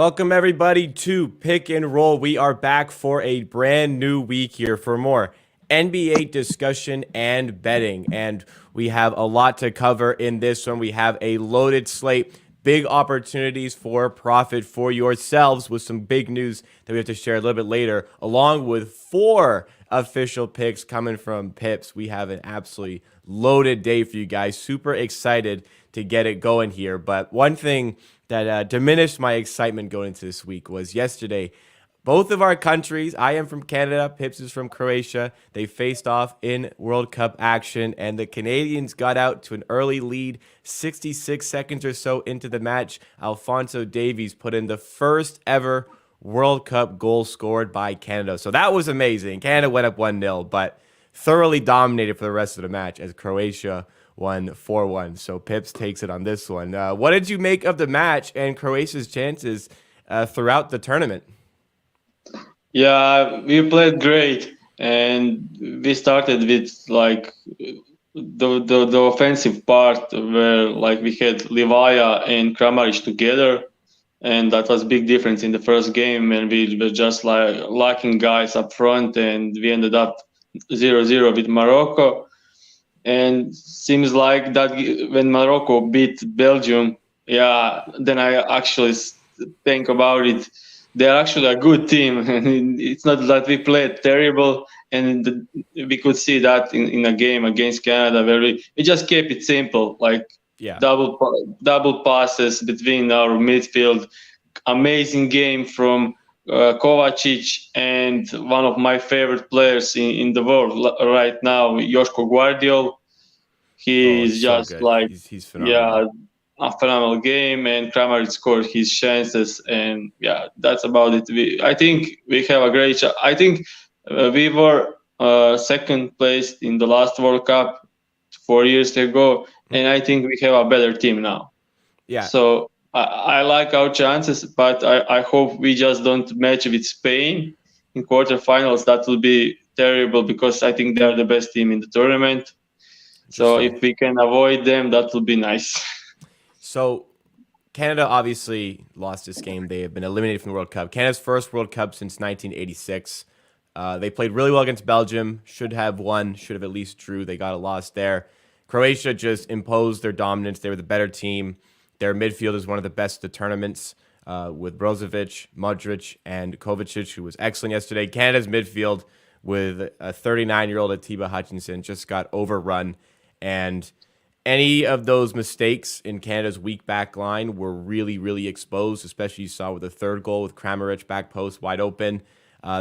Welcome, everybody, to Pick and Roll. We are back for a brand new week here for more NBA discussion and betting. And we have a lot to cover in this one. We have a loaded slate, big opportunities for profit for yourselves with some big news that we have to share a little bit later, along with 4 official picks coming from Pips. We have an absolutely loaded day for you guys. Super excited to get it going here. But one thing that diminished my excitement going into this week was yesterday. Both of our countries, I am from Canada, Pips is from Croatia. They faced off in World Cup action, and the Canadians got out to an early lead, 66 seconds or so into the match. Alphonso Davies put in the first ever World Cup goal scored by Canada. So that was amazing. Canada went up 1-0, but thoroughly dominated for the rest of the match as Croatia won 4-1. So Pips takes it on this one. What did you make of the match and Croatia's chances throughout the tournament? Yeah, we played great, and we started with like the offensive part where like we had Livaya and Kramaric together, and that was big difference in the first game, and we were just like lacking guys up front, and we ended up 0-0 with Morocco. And seems like that when Morocco beat Belgium, yeah, then I actually think about it. They're actually a good team, and it's not that we played terrible. And we could see that in a game against Canada where we just kept it simple, like double passes between our midfield. Amazing game from Kovacic and one of my favorite players in the world right now, Joško Guardiol. He's just so like, he's phenomenal. Yeah, a phenomenal game, and Kramaric scored his chances, and yeah, that's about it. I think we have a great shot. I think we were second place in the last World Cup 4 years ago, and I think we have a better team now. Yeah. So I like our chances, but I hope we just don't match with Spain in quarterfinals. That will be terrible because I think they are the best team in the tournament. So if we can avoid them, that would be nice. So Canada obviously lost this game. They have been eliminated from the World Cup. Canada's first World Cup since 1986. They played really well against Belgium. Should have won. Should have at least drew. They got a loss there. Croatia just imposed their dominance. They were the better team. Their midfield is one of the best of the tournaments with Brozovic, Modric, and Kovacic, who was excellent yesterday. Canada's midfield with a 39-year-old Atiba Hutchinson just got overrun. And any of those mistakes in Canada's weak back line were really, really exposed, especially you saw with the third goal with Kramaric back post wide open.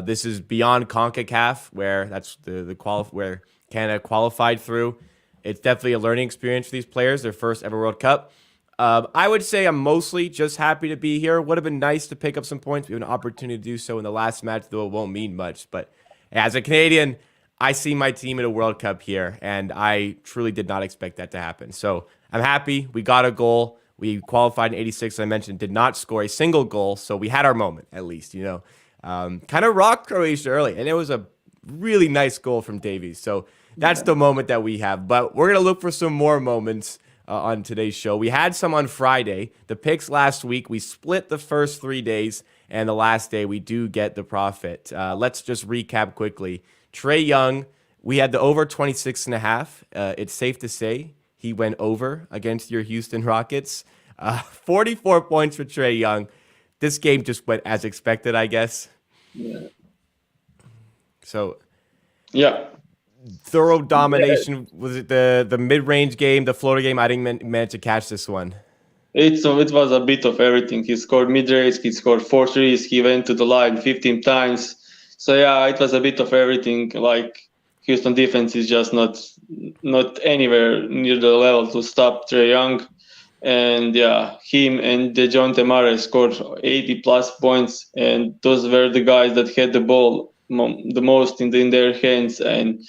This is beyond CONCACAF, where that's where Canada qualified through. It's definitely a learning experience for these players, their first ever World Cup. I would say I'm mostly just happy to be here. Would have been nice to pick up some points. We have an opportunity to do so in the last match, though it won't mean much. But as a Canadian, I see my team in a World Cup here, and I truly did not expect that to happen. So I'm happy. We got a goal. We qualified in 86, as I mentioned, did not score a single goal. So we had our moment, at least, kind of rocked Croatia early. And it was a really nice goal from Davies. So that's the moment that we have. But we're going to look for some more moments on today's show. We had some on Friday. The picks last week, we split the first 3 days, and the last day we do get the profit. Let's just recap quickly. Trae Young, we had the over 26.5. It's safe to say he went over against your Houston Rockets. 44 points for Trae Young. This game just went as expected, I guess. Yeah. So, yeah. Thorough domination. Was it the mid-range game, the floater game? I didn't manage to catch this one. It was a bit of everything. He scored mid-range, he scored 4 threes, he went to the line 15 times. So yeah, it was a bit of everything. Like Houston defense is just not anywhere near the level to stop Trae Young. And yeah, him and DeJounte Murray scored 80 plus points, and those were the guys that had the ball the most in their hands. And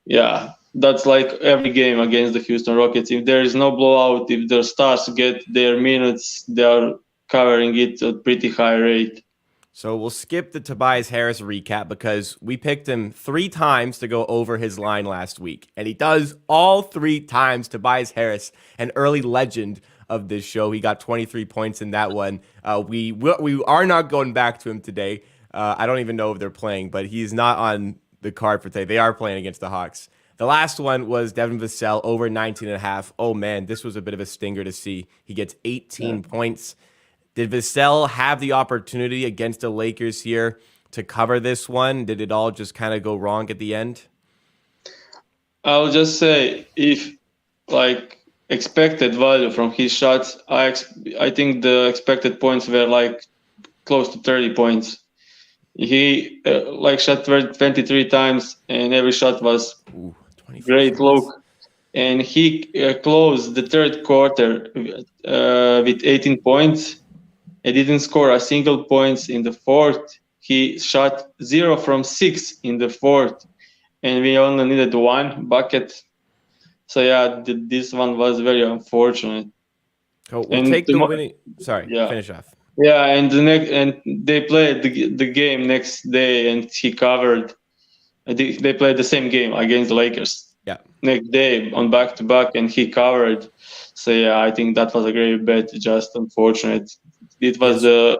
yeah, that's like every game against the Houston Rockets. If there is no blowout, if the stars get their minutes, they are covering it at a pretty high rate. So we'll skip the Tobias Harris recap because we picked him 3 times to go over his line last week. And he does all 3 times. Tobias Harris, an early legend of this show. He got 23 points in that one. We are not going back to him today. I don't even know if they're playing, but he's not on the card for today. They are playing against the Hawks. The last one was Devin Vassell over 19.5. Oh man, this was a bit of a stinger to see. He gets 18 points. Did Vassell have the opportunity against the Lakers here to cover this one? Did it all just kind of go wrong at the end? I'll just say, if like expected value from his shots, I think the expected points were like close to 30 points. He like shot 23 times, and every shot was great look. And he closed the third quarter with 18 points. He didn't score a single points in the fourth. He shot 0 from 6 in the fourth, and we only needed one bucket. So yeah, this one was very unfortunate. Oh, we'll take the winning. Sorry, finish off. Yeah, and they played the game next day, and he covered. They played the same game against the Lakers. Yeah. Next day on back-to-back, and he covered. So yeah, I think that was a great bet. Just unfortunate. It was the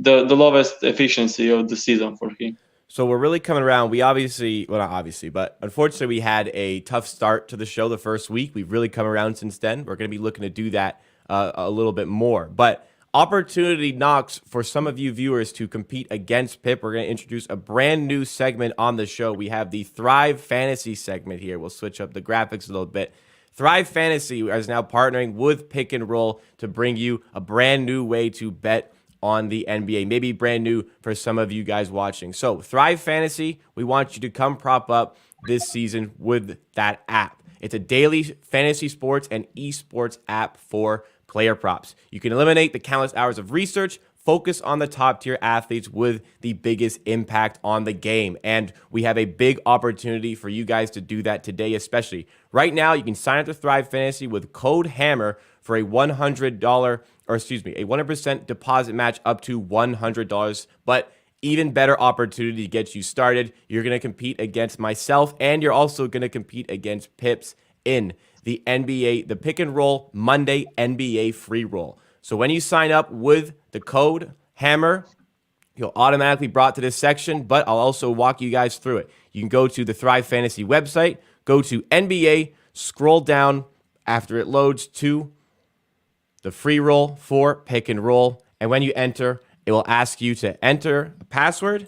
lowest efficiency of the season for him. So we're really coming around. We obviously, well, not obviously, but unfortunately we had a tough start to the show the first week. We've really come around since then. We're going to be looking to do that a little bit more. But opportunity knocks for some of you viewers to compete against Pip. We're going to introduce a brand new segment on the show. We have the Thrive Fantasy segment here. We'll switch up the graphics a little bit. Thrive Fantasy is now partnering with Pick and Roll to bring you a brand new way to bet on the NBA, maybe brand new for some of you guys watching. So Thrive Fantasy, we want you to come prop up this season with that app. It's a daily fantasy sports and esports app for player props. You can eliminate the countless hours of research, focus on the top tier athletes with the biggest impact on the game. And we have a big opportunity for you guys to do that today, especially. Right now, you can sign up to Thrive Fantasy with code HAMMER for a a 100% deposit match up to $100. But even better opportunity to get you started. You're going to compete against myself, and you're also going to compete against Pips in the NBA, the Pick and Roll Monday NBA free roll. So when you sign up with the code HAMMER, you'll automatically brought to this section, but I'll also walk you guys through it. You can go to the Thrive Fantasy website, go to NBA, scroll down after it loads to the free roll for Pick and Roll. And when you enter, it will ask you to enter a password,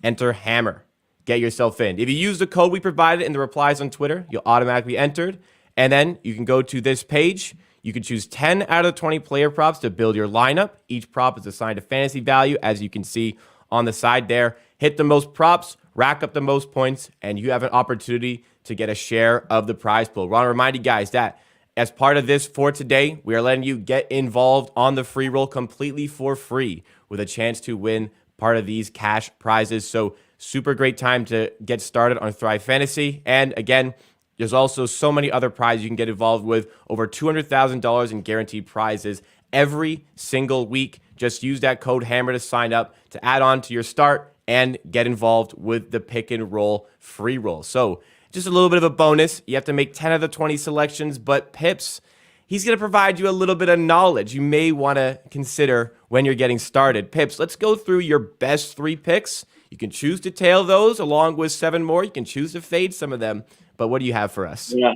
enter HAMMER. Get yourself in. If you use the code we provided in the replies on Twitter, you'll automatically be entered. And then you can go to this page. You can choose 10 out of the 20 player props to build your lineup. Each prop is assigned a fantasy value, as you can see on the side there. Hit the most props, rack up the most points, and you have an opportunity to get a share of the prize pool. I want to remind you guys that as part of this for today, we are letting you get involved on the free roll completely for free with a chance to win part of these cash prizes. So super great time to get started on Thrive Fantasy. And again, there's also so many other prizes you can get involved with. Over $200,000 in guaranteed prizes every single week. Just use that code HAMMER to sign up to add on to your start and get involved with the Pick and Roll free roll. So just a little bit of a bonus. You have to make 10 of the 20 selections, but Pips, he's going to provide you a little bit of knowledge you may want to consider when you're getting started. Pips, let's go through your best 3 picks. You can choose to tail those along with 7 more. You can choose to fade some of them. But what do you have for us? Yeah.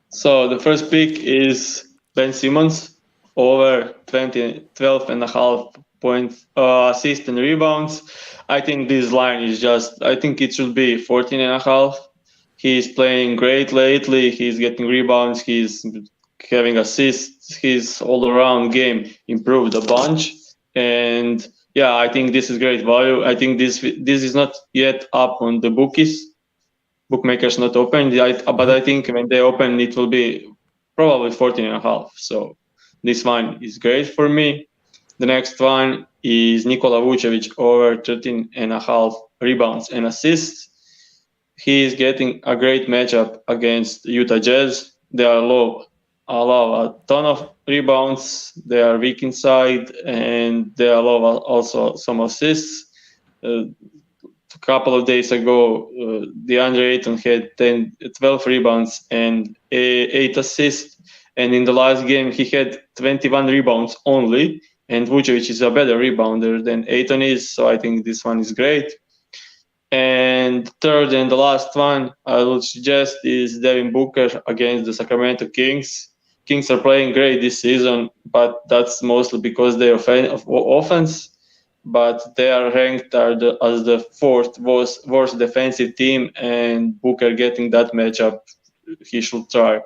So the first pick is Ben Simmons over 12.5 points, assists and rebounds. I think this line is I think it should be 14.5. He's playing great lately. He's getting rebounds. He's having assists. His all-around game improved a bunch. And yeah, I think this is great value. I think this is not yet up on the bookies. Bookmakers not open, but I think when they open, it will be probably 14.5. So this one is great for me. The next one is Nikola Vucevic over 13.5 rebounds and assists. He is getting a great matchup against Utah Jazz. They allow a ton of rebounds. They are weak inside, and they allow also some assists. A couple of days ago, DeAndre Ayton had 12 rebounds and 8 assists. And in the last game, he had 21 rebounds only. And Vucevic is a better rebounder than Ayton is. So I think this one is great. And third and the last one I would suggest is Devin Booker against the Sacramento Kings. Kings are playing great this season, but that's mostly because they offense. But they are ranked as the fourth worst defensive team, and Booker getting that matchup, he should try.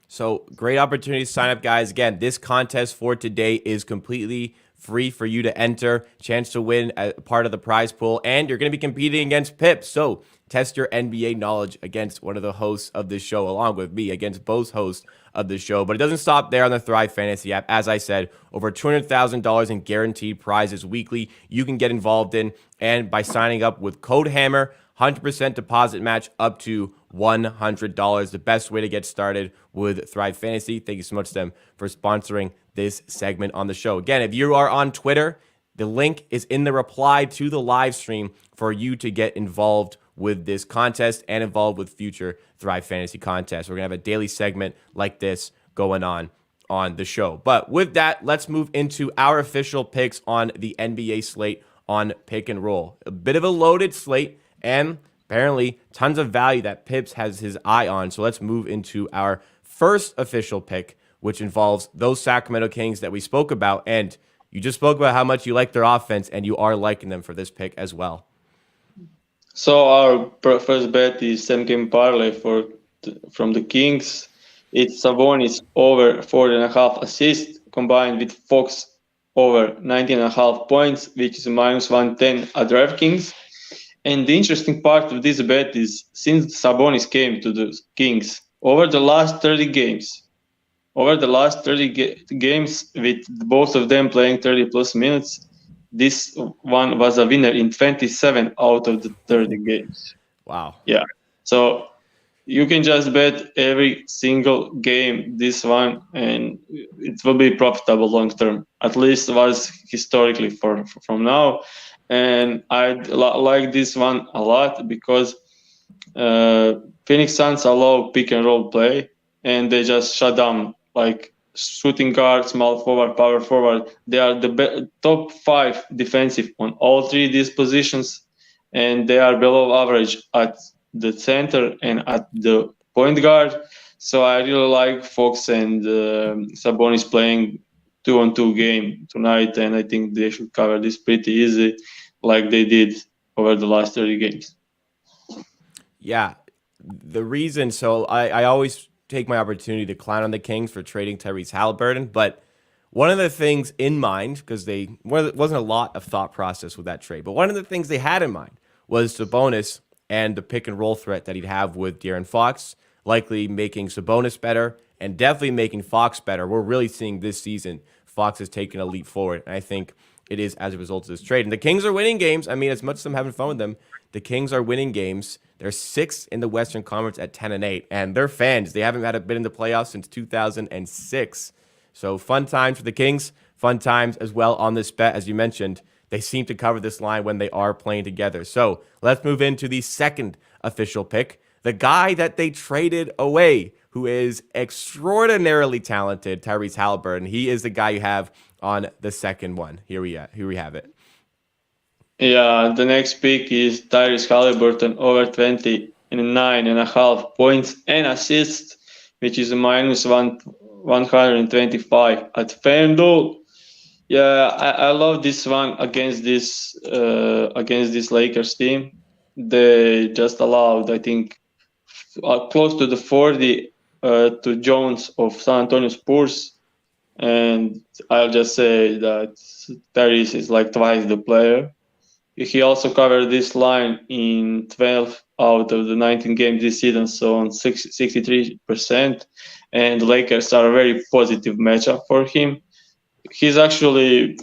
So great opportunity to sign up, guys. Again, this contest for today is completely free for you to enter. Chance to win a part of the prize pool, and you're going to be competing against Pips. So test your NBA knowledge against one of the hosts of this show, along with me, against both hosts of the show. But it doesn't stop there on the Thrive Fantasy app. As I said, over $200,000 in guaranteed prizes weekly you can get involved in. And by signing up with Code HAMMER, 100% deposit match up to $100. The best way to get started with Thrive Fantasy. Thank you so much to them for sponsoring this segment on the show. Again, if you are on Twitter, the link is in the reply to the live stream for you to get involved with this contest and involved with future Thrive Fantasy contests. We're going to have a daily segment like this going on the show. But with that, let's move into our official picks on the NBA slate on Pick and Roll. A bit of a loaded slate, and apparently tons of value that Pips has his eye on. So let's move into our first official pick, which involves those Sacramento Kings that we spoke about. And you just spoke about how much you like their offense, and you are liking them for this pick as well. So our first bet is 7-game parlay from the Kings. It's Sabonis over 4.5 assists combined with Fox over 19.5 points, which is minus 110 at DraftKings. And the interesting part of this bet is since Sabonis came to the Kings over the last 30 games, games with both of them playing 30 plus minutes, this one was a winner in 27 out of the 30 games. Wow. Yeah. So you can just bet every single game this one, and it will be profitable long term. At least was historically from now. And I like this one a lot because Phoenix Suns allow pick and roll play, and they just shut down like shooting guard, small forward, power forward. They are the top 5 defensive on all 3 these positions, and they are below average at the center and at the point guard. So I really like Fox and Sabonis playing 2-on-2 game tonight, and I think they should cover this pretty easy like they did over the last 30 games. Yeah, the reason, so I always take my opportunity to clown on the Kings for trading Tyrese Halliburton, but one of the things in mind, because there wasn't a lot of thought process with that trade, but one of the things they had in mind was Sabonis and the pick and roll threat that he'd have with De'Aaron Fox, likely making Sabonis better and definitely making Fox better. We're really seeing this season Fox has taken a leap forward, and I think it is as a result of this trade. And the Kings are winning games. I mean, as much as I'm having fun with them, the Kings are winning games. They're 6th in the Western Conference at 10-8, and they're fans. They haven't had a bid in the playoffs since 2006. So fun times for the Kings, fun times as well on this bet. As you mentioned, they seem to cover this line when they are playing together. So let's move into the second official pick, the guy that they traded away, who is extraordinarily talented, Tyrese Halliburton. He is the guy you have on the second one. Here we have it. Yeah, the next pick is Tyrese Halliburton over 29.5 points and assists, which is a minus 125 at FanDuel. Yeah, I love this one against this Lakers team. They just allowed, I think, close to the 40 to Jones of San Antonio Spurs. And I'll just say that Tyrese is like twice the player. He also covered this line in 12 out of the 19 games this season, so on 63%. And the Lakers are a very positive matchup for him. He's actually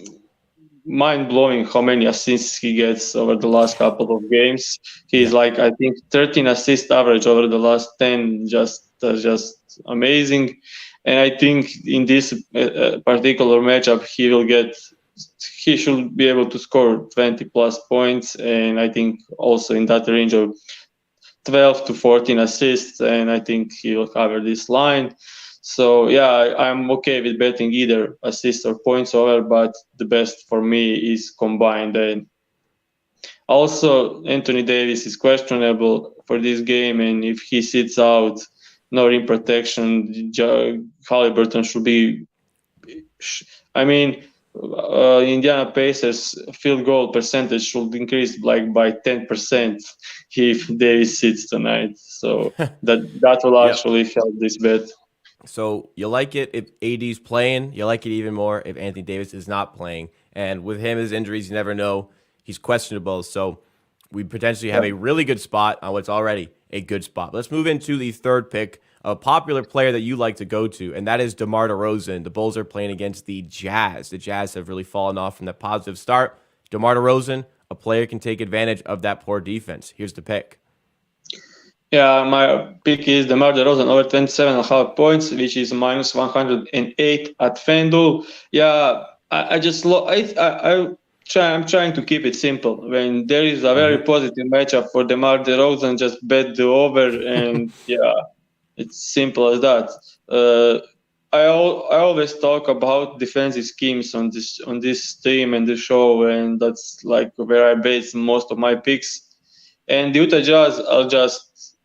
mind-blowing how many assists he gets over the last couple of games. He's like, I think, 13 assist average over the last 10, just amazing. And I think in this particular matchup, he should be able to score 20 plus points, and I think also in that range of 12 to 14 assists, and I think he will cover this line. So yeah, I'm okay with betting either assist or points over, but the best for me is combined. And also, Anthony Davis is questionable for this game, and if he sits out, no rim protection, Halliburton should be. I mean, Indiana Pacers field goal percentage should increase like by 10% if Davis sits tonight. So that will Yep. actually help this bet. So you like it if AD's playing. You like it even more if Anthony Davis is not playing. And with him, his injuries, you never know. He's questionable. So we potentially have a really good spot on what's already a good spot. Let's move into the third pick, a popular player that you like to go to, and that is DeMar DeRozan. The Bulls are playing against the Jazz. The Jazz have really fallen off from that positive start. DeMar DeRozan, a player can take advantage of that poor defense. Here's the pick. Yeah, my pick is DeMar DeRozan over 27.5 points, which is minus 108 at FanDuel. Yeah, I'm trying to keep it simple. When there is a very positive matchup for DeMar DeRozan, just bet the over, and yeah, it's simple as that. I always talk about defensive schemes on this stream and the show, and that's like where I base most of my picks. And the Utah Jazz are just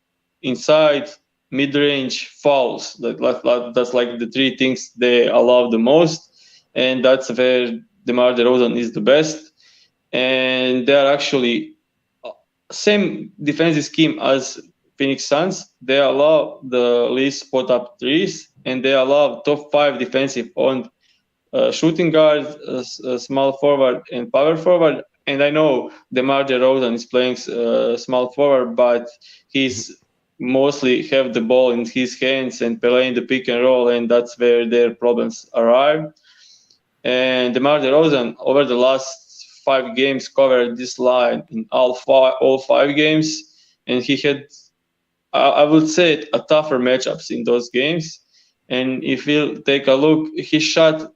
inside mid-range fouls. That's like the three things they allow the most, and that's where DeMar DeRozan is the best. And they are actually same defensive scheme as Phoenix Suns. They allow the least spot up threes, and they allow top 5 defensive on shooting guard, small forward, and power forward. And I know DeMar DeRozan is playing small forward, but he's mostly have the ball in his hands and playing the pick and roll, and that's where their problems arrive. And DeMar DeRozan over the last 5 games covered this line in all five games, and he had, I would say, a tougher matchups in those games. And if you take a look, he shot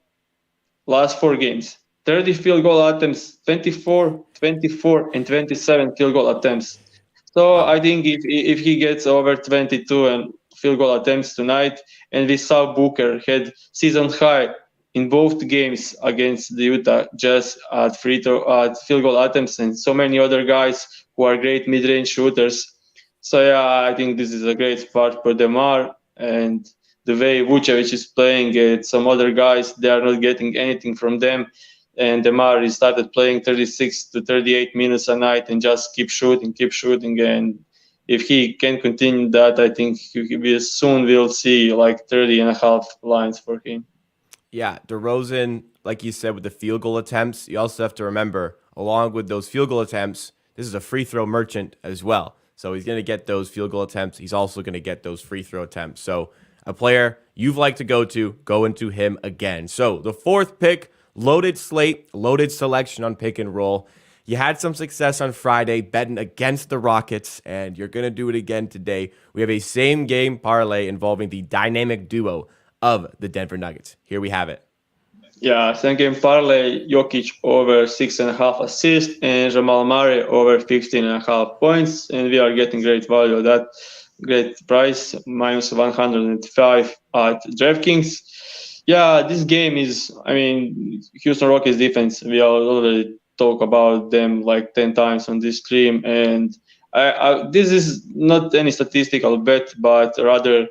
last 4 games 30 field goal attempts, 24, 24, and 27 field goal attempts. So Wow. I think if he gets over 22 and field goal attempts tonight, and we saw Booker had season high in both games against the Utah Jazz at field goal attempts, and so many other guys who are great mid-range shooters. So yeah, I think this is a great spot for Demar, and the way Vucevic is playing, some other guys, they are not getting anything from them. And Demar started playing 36 to 38 minutes a night and just keep shooting. And if he can continue that, I think we soon will see like 30 and a half lines for him. Yeah, DeRozan, like you said, with the field goal attempts, you also have to remember, along with those field goal attempts, this is a free throw merchant as well. So he's going to get those field goal attempts. He's also going to get those free throw attempts. So a player you've liked to go into him again. So the fourth pick, loaded slate, loaded selection on pick and roll. You had some success on Friday betting against the Rockets, and you're going to do it again today. We have a same game parlay involving the dynamic duo of the Denver Nuggets. Here we have it. Yeah, same game parlay, Jokic over 6.5 assists and Jamal Murray over 15.5 points. And we are getting great value of that. Great price, minus 105 at DraftKings. Yeah, this game is, Houston Rockets defense, we already talk about them like 10 times on this stream. And this is not any statistical bet, but rather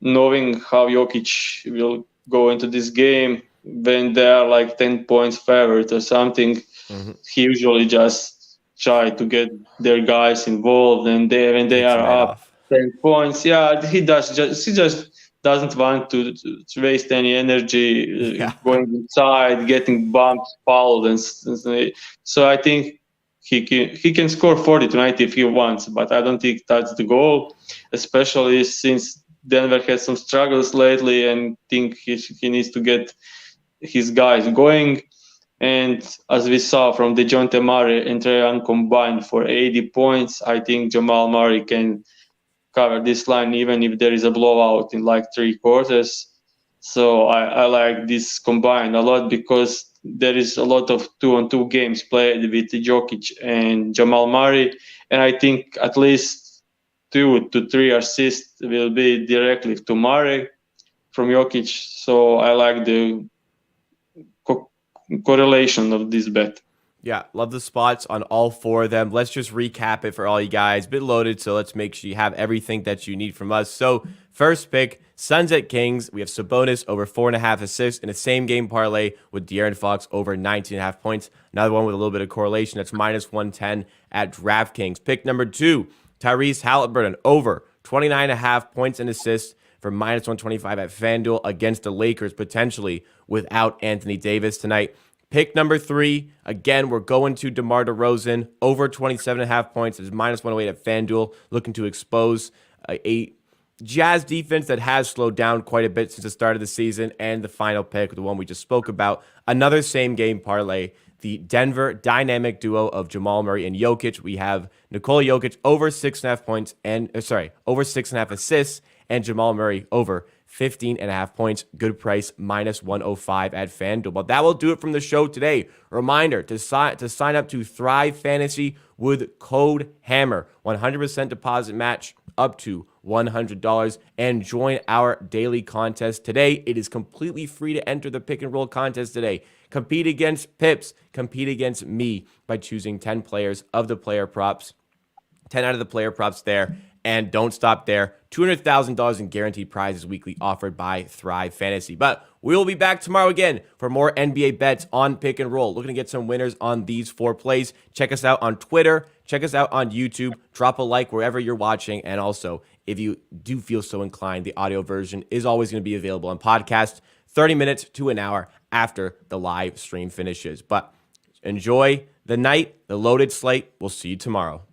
knowing how Jokic will go into this game when they are like 10 points favorite or something. He usually just try to get their guys involved, and when they Takes the are night up off. 10 points, yeah, he just doesn't want to waste any energy Yeah. going inside, getting bumped, fouled, and so I think he can score 40 tonight if he wants, but I don't think that's the goal, especially since Denver has some struggles lately, and think he needs to get his guys going. And as we saw from DeJounte Murray and Trae Young combined for 80 points, I think Jamal Murray can cover this line even if there is a blowout in like 3 quarters. So I like this combined a lot because there is a lot of 2-on-2 games played with Jokic and Jamal Murray, and I think at least 2 to 3 assists will be directly to Murray. from Jokic. So I like the correlation of this bet. Yeah, love the spots on all four of them. Let's just recap it for all you guys. Bit loaded, so let's make sure you have everything that you need from us. So, first pick, Suns at Kings. We have Sabonis over 4.5 assists in a same-game parlay with De'Aaron Fox over 19.5 points. Another one with a little bit of correlation. That's minus 110 at DraftKings. Pick number 2, Tyrese Halliburton over 29.5 points and assists for minus 125 at FanDuel against the Lakers, potentially without Anthony Davis tonight. Pick number 3, again, we're going to DeMar DeRozan, over 27.5 points. It's minus 108 at FanDuel, looking to expose a Jazz defense that has slowed down quite a bit since the start of the season. And the final pick, the one we just spoke about, another same-game parlay, the Denver dynamic duo of Jamal Murray and Jokic. We have Nikola Jokic over 6.5 points over 6.5 assists, and Jamal Murray over 15.5 points. Good price, minus 105 at FanDuel. But that will do it from the show today. Reminder to sign up to Thrive Fantasy with code HAMMER. 100% deposit match up to $100, and join our daily contest today. It is completely free to enter the pick and roll contest today. Compete against Pips, compete against me by choosing 10 players of the player props, 10 out of the player props there. And don't stop there. $200,000 in guaranteed prizes weekly offered by Thrive Fantasy. But we will be back tomorrow again for more NBA bets on Pick and Roll. Looking to get some winners on these 4 plays. Check us out on Twitter. Check us out on YouTube. Drop a like wherever you're watching. And also, if you do feel so inclined, the audio version is always going to be available on podcast 30 minutes to an hour after the live stream finishes. But enjoy the night, the loaded slate. We'll see you tomorrow.